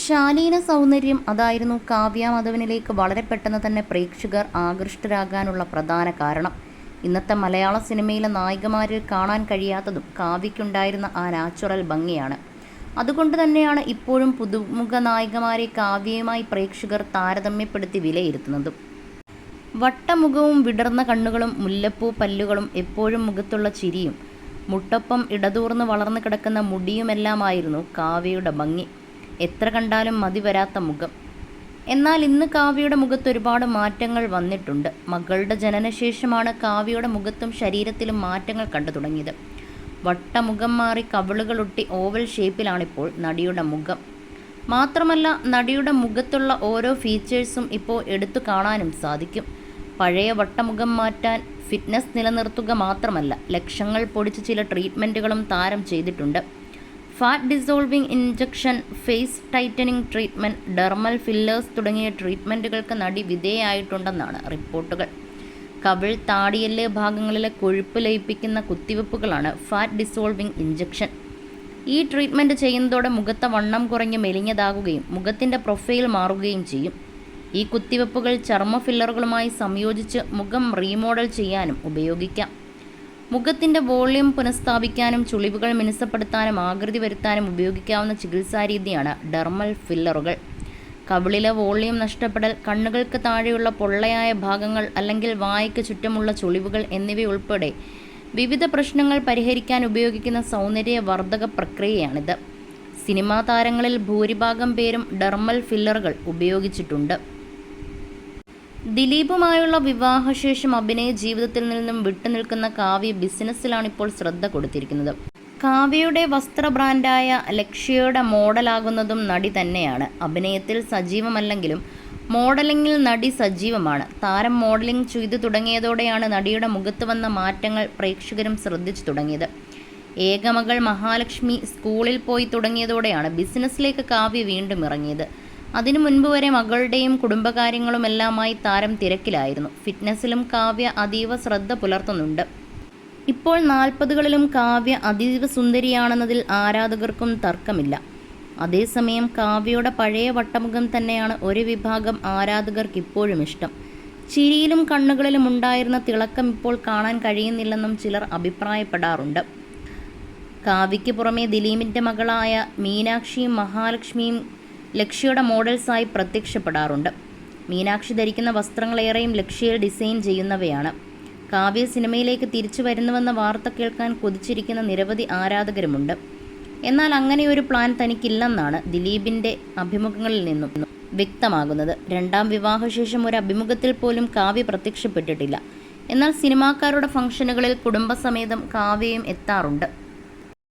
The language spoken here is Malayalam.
ശാലീന സൗന്ദര്യം അതായിരുന്നു കാവ്യ മാധവനിലേക്ക് വളരെ പെട്ടെന്ന് തന്നെ പ്രേക്ഷകർ ആകൃഷ്ടരാകാനുള്ള പ്രധാന കാരണം. ഇന്നത്തെ മലയാള സിനിമയിലെ നായികമാരിൽ കാണാൻ കഴിയാത്തതും കാവ്യയ്ക്കുണ്ടായിരുന്ന ആ നാച്ചുറൽ ഭംഗിയാണ്. അതുകൊണ്ട് തന്നെയാണ് ഇപ്പോഴും പുതുമുഖ നായികമാരെ കാവ്യയുമായി പ്രേക്ഷകർ താരതമ്യപ്പെടുത്തി വിലയിരുത്തുന്നതും. വട്ടമുഖവും വിടർന്ന കണ്ണുകളും മുല്ലപ്പൂ പല്ലുകളും എപ്പോഴും മുഖത്തുള്ള ചിരിയും മുട്ടൊപ്പം ഇടതൂർന്ന് വളർന്നു കിടക്കുന്ന മുടിയുമെല്ലാമായിരുന്നു കാവ്യയുടെ ഭംഗി. എത്ര കണ്ടാലും മതി വരാത്ത മുഖം. എന്നാൽ ഇന്ന് കാവ്യയുടെ മുഖത്ത് ഒരുപാട് മാറ്റങ്ങൾ വന്നിട്ടുണ്ട്. മകളുടെ ജനനശേഷമാണ് കാവ്യയുടെ മുഖത്തും ശരീരത്തിലും മാറ്റങ്ങൾ കണ്ടു തുടങ്ങിയത്. വട്ടമുഖം മാറി കവിളുകളൊട്ടി ഓവൽ ഷേപ്പിലാണിപ്പോൾ നടിയുടെ മുഖം. മാത്രമല്ല, നടിയുടെ മുഖത്തുള്ള ഓരോ ഫീച്ചേഴ്സും ഇപ്പോൾ എടുത്തു കാണാനും സാധിക്കും. പഴയ വട്ടമുഖം മാറ്റാൻ ഫിറ്റ്നസ് നിലനിർത്തുക മാത്രമല്ല, ലക്ഷങ്ങൾ പൊടിച്ച് ചില ട്രീറ്റ്മെൻറ്റുകളും താരം ചെയ്തിട്ടുണ്ട്. Fat dissolving injection, face tightening treatment, dermal fillers തുടങ്ങിയ ട്രീറ്റ്മെൻറ്റുകൾക്ക് നടി വിധേയമായിട്ടുണ്ടെന്നാണ് റിപ്പോർട്ടുകൾ. കവിൾ, താടിയെല്ല് ഭാഗങ്ങളിലെ കൊഴുപ്പ് ലയിപ്പിക്കുന്ന കുത്തിവെപ്പുകളാണ് ഫാറ്റ് ഡിസോൾവിംഗ് ഇഞ്ചക്ഷൻ. ഈ ട്രീറ്റ്മെൻറ്റ് ചെയ്യുന്നതോടെ മുഖത്തെ വണ്ണം കുറഞ്ഞ് മെലിഞ്ഞതാകുകയും മുഖത്തിൻ്റെ പ്രൊഫൈൽ മാറുകയും ചെയ്യും. ഈ കുത്തിവെപ്പുകൾ ചർമ്മ ഫില്ലറുകളുമായി സംയോജിച്ച് മുഖം റീമോഡൽ ചെയ്യാനും ഉപയോഗിക്കാം. മുഖത്തിൻ്റെ വോള്യൂം പുനഃസ്ഥാപിക്കാനും ചുളിവുകൾ മിനുസപ്പെടുത്താനും ആകൃതി വരുത്താനും ഉപയോഗിക്കാവുന്ന ചികിത്സാരീതിയാണ് ഡെർമൽ ഫില്ലറുകൾ. കവിളിലെ വോള്യൂം നഷ്ടപ്പെടൽ, കണ്ണുകൾക്ക് താഴെയുള്ള പൊള്ളയായ ഭാഗങ്ങൾ അല്ലെങ്കിൽ വായ്ക്ക് ചുറ്റുമുള്ള ചുളിവുകൾ എന്നിവയുൾപ്പെടെ വിവിധ പ്രശ്നങ്ങൾ പരിഹരിക്കാൻ ഉപയോഗിക്കുന്ന സൗന്ദര്യവർദ്ധക പ്രക്രിയയാണിത്. സിനിമാ താരങ്ങളിൽ ഭൂരിഭാഗം പേരും ഡെർമൽ ഫില്ലറുകൾ ഉപയോഗിച്ചിട്ടുണ്ട്. ദിലീപുമായുള്ള വിവാഹശേഷം അഭിനയ ജീവിതത്തിൽ നിന്നും വിട്ടുനിൽക്കുന്ന കാവ്യ ബിസിനസ്സിലാണിപ്പോൾ ശ്രദ്ധ കൊടുത്തിരിക്കുന്നത്. കാവ്യയുടെ വസ്ത്ര ബ്രാൻഡായ ലക്ഷ്യയുടെ മോഡലാകുന്നതും നടി തന്നെയാണ്. അഭിനയത്തിൽ സജീവമല്ലെങ്കിലും മോഡലിംഗിൽ നടി സജീവമാണ്. താരം മോഡലിംഗ് ചെയ്തു തുടങ്ങിയതോടെയാണ് നടിയുടെ മുഖത്ത് വന്ന മാറ്റങ്ങൾ പ്രേക്ഷകരും ശ്രദ്ധിച്ചു തുടങ്ങിയത്. ഏകമകൾ മഹാലക്ഷ്മി സ്കൂളിൽ പോയി തുടങ്ങിയതോടെയാണ് ബിസിനസ്സിലേക്ക് കാവ്യ വീണ്ടും ഇറങ്ങിയത്. അതിനു മുൻപ് വരെ മകളുടെയും കുടുംബകാര്യങ്ങളുമെല്ലാമായി താരം തിരക്കിലായിരുന്നു. ഫിറ്റ്നസ്സിലും കാവ്യ അതീവ ശ്രദ്ധ പുലർത്തുന്നുണ്ട്. ഇപ്പോൾ 40കളിലും കാവ്യ അതീവ സുന്ദരിയാണെന്നതിൽ ആരാധകർക്കും തർക്കമില്ല. അതേസമയം കാവ്യയുടെ പഴയ വട്ടമുഖം തന്നെയാണ് ഒരു വിഭാഗം ആരാധകർക്ക് ഇപ്പോഴും ഇഷ്ടം. ചിരിയിലും കണ്ണുകളിലും ഉണ്ടായിരുന്ന തിളക്കം ഇപ്പോൾ കാണാൻ കഴിയുന്നില്ലെന്നും ചിലർ അഭിപ്രായപ്പെടാറുണ്ട്. കാവ്യയ്ക്ക് പുറമെ ദിലീപിൻ്റെ മകളായ മീനാക്ഷിയും മഹാലക്ഷ്മിയും ലക്ഷ്യയുടെ മോഡൽസായി പ്രത്യക്ഷപ്പെടാറുണ്ട്. മീനാക്ഷി ധരിക്കുന്ന വസ്ത്രങ്ങളേറെയും ലക്ഷ്യയിൽ ഡിസൈൻ ചെയ്യുന്നവയാണ്. കാവ്യ സിനിമയിലേക്ക് തിരിച്ചു വരുന്നുവെന്ന വാർത്ത കേൾക്കാൻ കൊതിച്ചിരിക്കുന്ന നിരവധി ആരാധകരുമുണ്ട്. എന്നാൽ അങ്ങനെയൊരു പ്ലാൻ തനിക്കില്ലെന്നാണ് ദിലീപിൻ്റെ അഭിമുഖങ്ങളിൽ നിന്നും വ്യക്തമാകുന്നത്. രണ്ടാം വിവാഹശേഷം ഒരു അഭിമുഖത്തിൽ പോലും കാവ്യ പ്രത്യക്ഷപ്പെട്ടിട്ടില്ല. എന്നാൽ സിനിമാക്കാരുടെ ഫംഗ്ഷനുകളിൽ കുടുംബസമേതം കാവ്യയും എത്താറുണ്ട്.